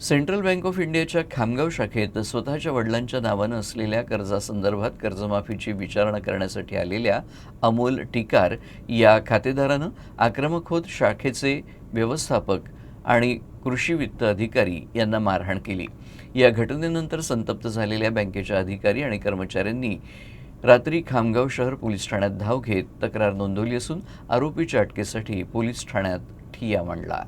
Central bank of इंडियाच्या खामगाव शाखेत स्वतःच्या वडिलांच्या नावानं असलेल्या कर्जासंदर्भात कर्जमाफीची विचारणा करण्यासाठी आलेल्या अमोल टिकार या खातेदारानं आक्रमक होत शाखेचे व्यवस्थापक आणि कृषी वित्त अधिकारी यांना मारहाण केली। या घटनेनंतर संतप्त झालेल्या बँकेच्या अधिकारी आणि कर्मचाऱ्यांनी रात्री खामगाव शहर पोलीस ठाण्यात धाव घेत तक्रार नोंदवली असून आरोपीच्या अटकेसाठी पोलीस ठाण्यात ठिय्या मांडला।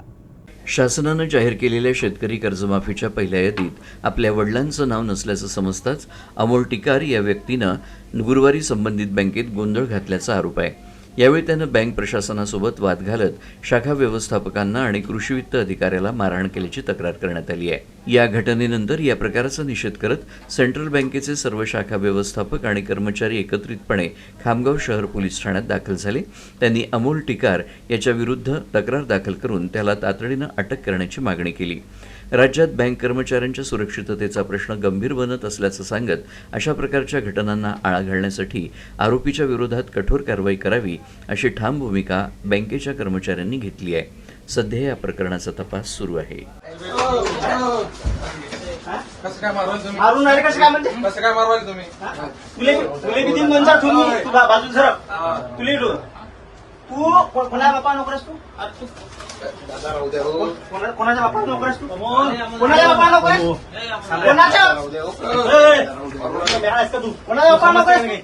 शासनानं जाहीर केलेल्या शेतकरी कर्जमाफीच्या पहिल्या यादीत आपल्या वडिलांचं नाव नसल्याचं समजताच अमोल टिकार या व्यक्तीनं गुरुवारी संबंधित बँकेत गोंधळ घातल्याचा आरोप आहे। यावेळी त्यानं बँक प्रशासनासोबत वाद घालत शाखा व्यवस्थापकांना आणि कृषी वित्त अधिकाऱ्याला मारहाण केल्याची तक्रार करण्यात आली आहे। या घटनेनंतर या प्रकाराचा निषेध करत सेंट्रल बँकेचे सर्व शाखा व्यवस्थापक आणि कर्मचारी एकत्रितपणे खामगाव शहर पोलीस ठाण्यात दाखल झाले। त्यांनी अमोल टिकार याच्या विरुद्ध तक्रार दाखल करून त्याला तातडीनं अटक करण्याची मागणी केली। राज्यात बँक कर्मचाऱ्यांच्या सुरक्षिततेचा प्रश्न गंभीर बनत असल्याचं सांगत अशा प्रकारच्या घटनांना आळा घालण्यासाठी आरोपीच्या विरोधात कठोर कारवाई करावी अशी ठाम भूमिका बँकेच्या कर्मचाऱ्यांनी घेतली आहे। सध्या या प्रकरणाचा तपास सुरू आहे। कोणाच्या बापाला नोकरीस तू? कोणाच्या बापाला नोकरीस? कोणाच्या? कोणाच्या बापाला नोकरीस?